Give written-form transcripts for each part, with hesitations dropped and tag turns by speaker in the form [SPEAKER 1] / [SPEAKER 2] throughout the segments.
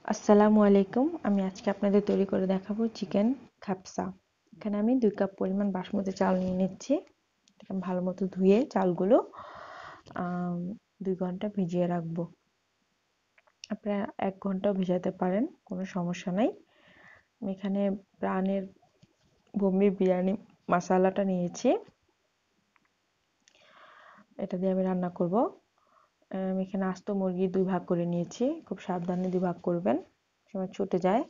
[SPEAKER 1] আসসালামু আলাইকুম। আমি আজকে আপনাদের তৈরি করে দেখাবো চিকেন খাপসা। এখানে আমি 2 কাপ পরিমাণ বাসমতি চাল নিয়ে নিচ্ছি। এটাকে ভালো মতো ধুয়ে চালগুলো 2 ঘন্টা ভিজিয়ে রাখবো। আপনারা 1 ঘন্টাও ভিজাতে পারেন, কোনো সমস্যা নাই। আমি এখানে প্রাণের বোম্বে বিরিয়ানি মশলাটা নিয়েছি, এটা দিয়ে আমি রান্না করব। আমি এখানে আস্ত মুরগি 2 ভাগ করে নিয়েছি। খুব সাবধানে 2 ভাগ করবেন, সময় ছুটে যায়।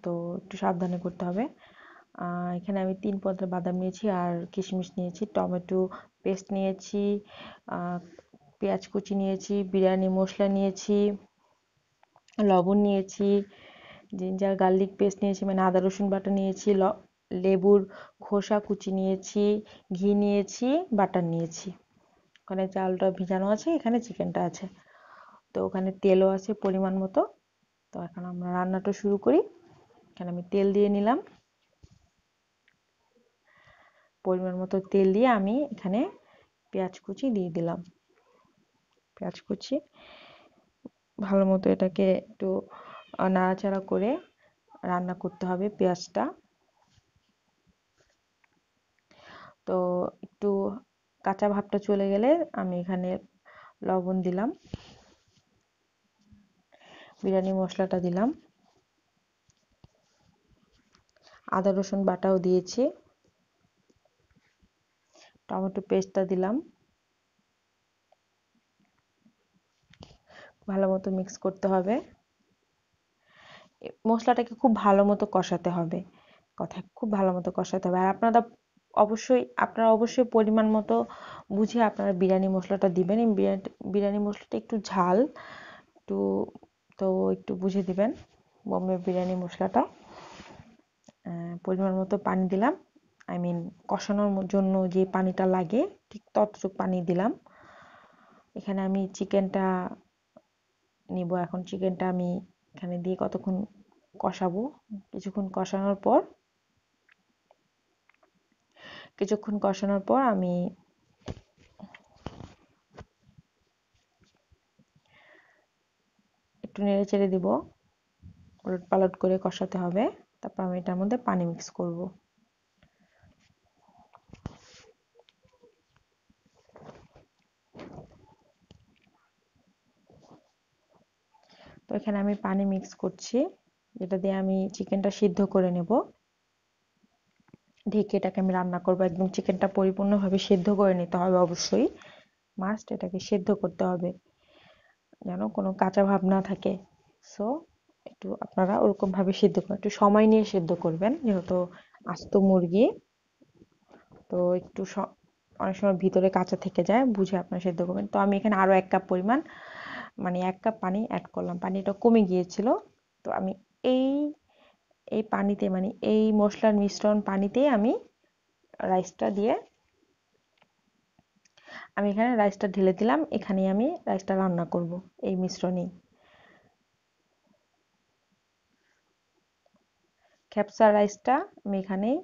[SPEAKER 1] তো একটু সাবধানে করতে হবে। এখানে আমি 3 পদের বাদাম নিয়েছি আর কিশমিশ নিয়েছি, টমেটো পেস্ট নিয়েছি, পেঁয়াজ কুচি নিয়েছি, বিরিয়ানি মশলা নিয়েছি, লবণ নিয়েছি, জিঞ্জার গার্লিক পেস্ট নিয়েছি, মানে আদা রসুন বাটা নিয়েছি, লেবুর খোসা কুচি নিয়েছি, ঘি নিয়েছি, বাটার নিয়েছি। ওখানে চালটা ভিজানো আছে, এখানে চিকেনটা আছে। তো ওখানে তেলও আছে পরিমাণ মতো। তো এখন আমরা রান্নাটা শুরু করি। এখানে আমি তেল দিয়ে নিলাম। পরিমাণ মতো তেল দিয়ে আমি এখানে পেঁয়াজ কুচি দিয়ে দিলাম। পেঁয়াজ কুচি ভালো মতো এটাকে একটু নাড়াচাড়া করে রান্না করতে হবে পেঁয়াজটা। তো একটু কাঁচা ভাবটা চলে গেলে আমি এখানে লবণ দিলাম, বিরিয়ানি মশলাটা দিলাম, আদা রসুন বাটাও দিয়েছি, টমেটো পেস্টটা দিলাম। ভালো মতো মিক্স করতে হবে। মশলাটাকে খুব ভালো মতো কষাতে হবে, খুব ভালো মতো কষাতে হবে। আর আপনারা অবশ্যই পরিমাণ মতো বুঝে আপনারা বিরিয়ানি মশলাটা দিবেন। এই বিরিয়ানি মশলাটা একটু ঝাল, একটু তো একটু বুঝে দিবেন বোম্বে বিরিয়ানি মশলাটা। পরিমাণ মতো পানি দিলাম, কষানোর জন্য যে পানিটা লাগে ঠিক ততটুকু পানি দিলাম। এখানে আমি চিকেনটা নিব। এখন চিকেনটা আমি এখানে দিয়ে কতক্ষণ কষাবো। কিছুক্ষণ কষানোর পর আমি একটু নেড়ে চেড়ে দিব, উলট পালট করে কষাতে হবে। তারপর আমি এটার মধ্যে পানি মিক্স করব। তো এখানে আমি পানি মিক্স করছি, যেটা দিয়ে আমি চিকেনটা সিদ্ধ করে নেব। ঢেকে এটাকে আমি রান্না করব। একদম চিকেনটা পরিপূর্ণভাবে সিদ্ধ করে নিতে হবে, অবশ্যই মাস্ট এটাকে সিদ্ধ করতে হবে, যেন কোনো কাঁচা ভাব না থাকে। সো একটু আপনারা ওরকম ভাবে সিদ্ধ করবেন, একটু সময় নিয়ে সিদ্ধ করবেন, যেহেতু আস্ত মুরগি। তো অনেক সময় ভিতরে কাঁচা থেকে যায়, বুঝে আপনারা সিদ্ধ করবেন। তো আমি এখানে আরো 1 কাপ পরিমাণ, মানে 1 কাপ পানি অ্যাড করলাম। পানিটা কমে গিয়েছিল। তো আমি এই এই পানিতে, মানে এই মশলার মিশ্রণ পানিতেই আমি রাইসটা দিয়ে আমি এখানে রাইসটা ঢেলে দিলাম। এখানেই আমি রাইসটা রান্না করব, এই মিশ্রণেই। ক্যাপসা রাইসটা আমি এখানেই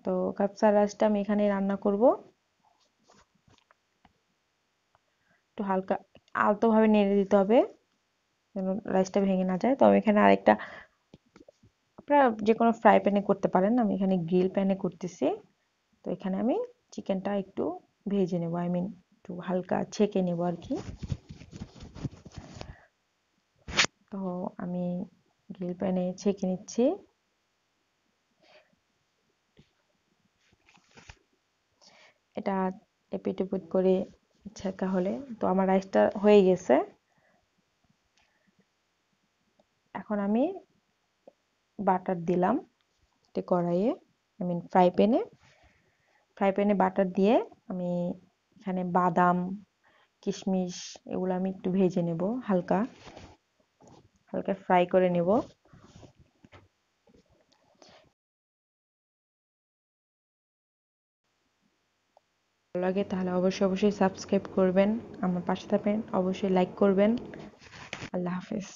[SPEAKER 1] তো ক্যাপসা রাইসটা আমি এখানেই রান্না করব। একটু হালকা আলতোভাবে নেড়ে দিতে হবে, যেন রাইসটা ভেঙে না যায়। তো আমি এখানে আরেকটা, আপনারা যে কোনো ফ্রাই প্যানে করতে পারেন, আমি এখানে গ্রিল প্যানে করতেছি। তো এখানে আমি চিকেনটা একটু ভেজে নেব, একটু হালকা ছেঁকে নেব আর কি। তো আমি গ্রিল প্যানে ছেঁকে নিচ্ছি। এটা এপিট ওপিট করে ছেঁকা হলে, তো আমার রাইসটা হয়ে গেছে। এখন আমি বাটার দিলাম কড়াইয়ে, ফ্রাই প্যানে বাটার দিয়ে আমি এখানে বাদাম কিশমিশ এগুলো আমি একটু ভেজে নেব, হালকা হালকা ফ্রাই করে নেব। ভালো লাগে তাহলে অবশ্যই সাবস্ক্রাইব করবেন, আমার পাশে থাকবেন, অবশ্যই লাইক করবেন। আল্লাহ হাফেজ।